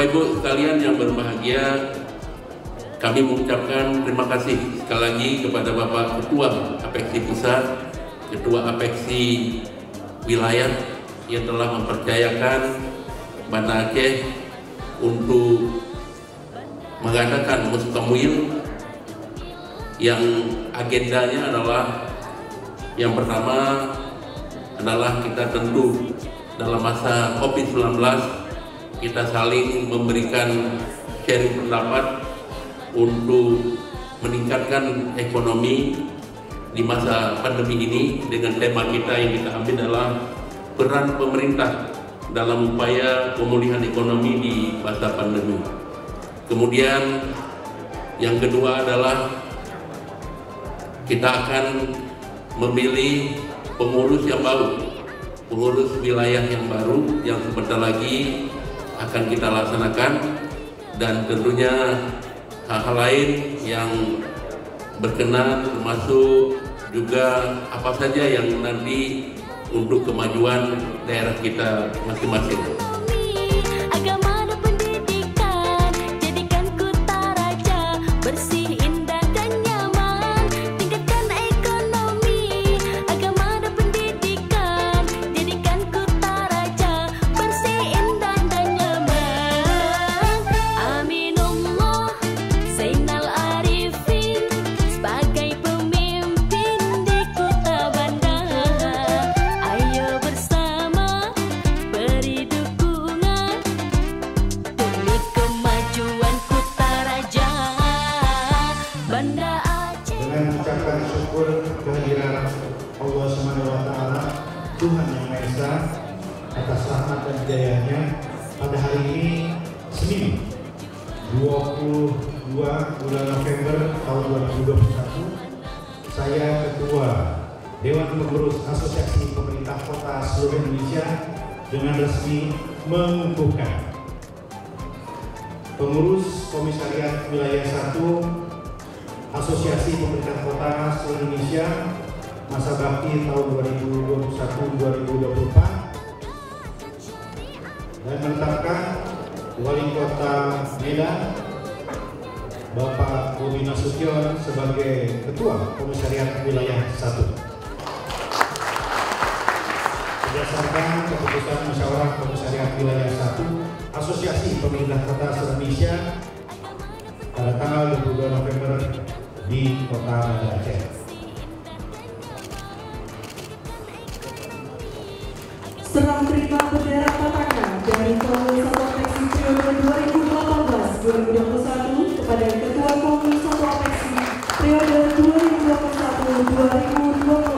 Bapak Ibu sekalian yang berbahagia, kami mengucapkan terima kasih sekali lagi kepada Bapak Ketua Apeksi Pusat, Ketua Apeksi Wilayah yang telah mempercayakan Banda Aceh untuk mengadakan Mustamwil yang agendanya adalah yang pertama adalah kita tentu dalam masa COVID-19 kita saling memberikan sharing pendapat untuk meningkatkan ekonomi di masa pandemi ini dengan tema kita yang kita ambil adalah peran pemerintah dalam upaya pemulihan ekonomi di masa pandemi. Kemudian yang kedua adalah kita akan memilih pengurus yang baru, pengurus wilayah yang baru yang sebentar lagi akan kita laksanakan, dan tentunya hal-hal lain yang berkenan termasuk juga apa saja yang nanti untuk kemajuan daerah kita masing-masing. Dengan mengucapkan syukur kehadiran Allah SWT, Tuhan Yang Maha Esa, atas rahmat dan hidayahnya, pada hari ini Senin 22 bulan November tahun 2021, saya Ketua Dewan Pengurus Asosiasi Pemerintah Kota seluruh Indonesia dengan resmi mengukuhkan pengurus Komisariat Wilayah 1 Asosiasi Pemerintah Kota seluruh Indonesia masa bakti tahun 2021-2024 dan menetapkan Wali Kota Medan Bapak Bobi Nasution sebagai Ketua Komisariat Wilayah 1. Berdasarkan keputusan Musyawarah Komisariat Wilayah 1 Asosiasi Pemerintah Kota seluruh Indonesia pada tanggal 22 November di Kota Banda Aceh. Serah terima bendera patakan dari Komisi 1 Apeksi periode 2018-2021 kepada Ketua Komisi 1 Apeksi periode 2021-2024.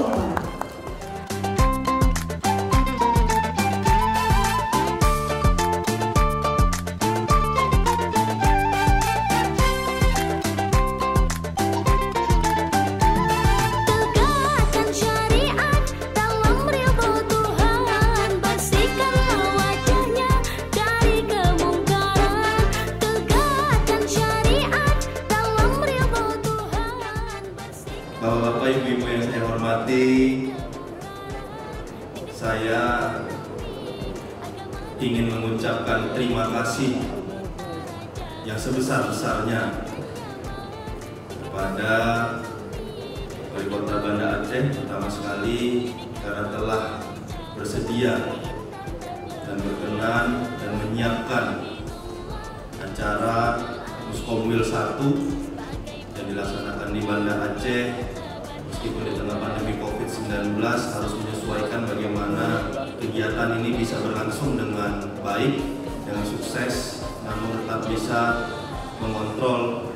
Bapak-bapak, ibu-ibu yang saya hormati, saya ingin mengucapkan terima kasih yang sebesar-besarnya kepada Wali Kota Banda Aceh, pertama sekali karena telah bersedia dan berkenan dan menyiapkan acara Muskomwil 1 yang dilaksanakan di Banda Aceh. Meskipun di tengah pandemi COVID-19 harus menyesuaikan bagaimana kegiatan ini bisa berlangsung dengan baik, dengan sukses, namun tetap bisa mengontrol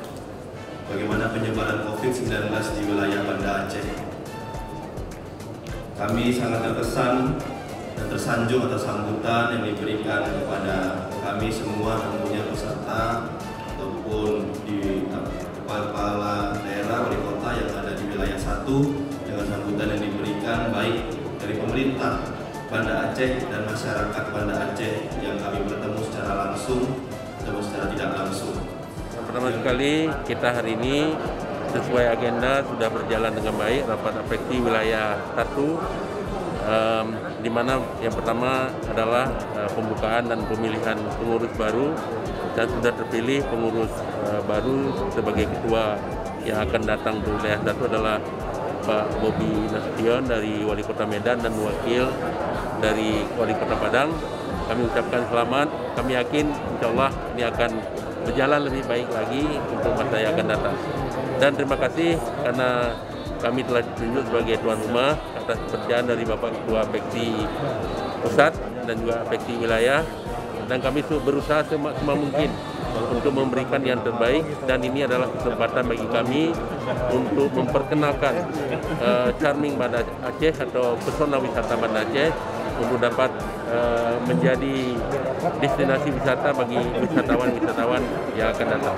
bagaimana penyebaran COVID-19 di wilayah Banda Aceh. Kami sangat terkesan dan tersanjung atas sambutan yang diberikan kepada kami semua, tentunya peserta ataupun di kepala daerah wali kota yang ada di wilayah 1, dengan sambutan yang diberikan baik dari pemerintah Banda Aceh dan masyarakat Banda Aceh yang kami bertemu secara langsung atau secara tidak langsung. Pertama sekali kita hari ini sesuai agenda sudah berjalan dengan baik rapat apeksi wilayah 1 di mana yang pertama adalah pembukaan dan pemilihan pengurus baru, dan sudah terpilih pengurus baru sebagai ketua yang akan datang ke wilayah 1 adalah Pak Bobi Nasution dari Wali Kota Medan dan wakil dari Wali Kota Padang. Kami ucapkan selamat, kami yakin insya Allah ini akan berjalan lebih baik lagi untuk masa yang akan datang. Dan terima kasih karena kami telah ditunjuk sebagai tuan rumah atas kepercayaan dari Bapak Ketua Apeksi Pusat dan juga Apeksi Wilayah, dan kami berusaha semaksimal mungkin untuk memberikan yang terbaik, dan ini adalah kesempatan bagi kami untuk memperkenalkan Charming Banda Aceh atau pesona wisata Banda Aceh untuk dapat menjadi destinasi wisata bagi wisatawan-wisatawan yang akan datang.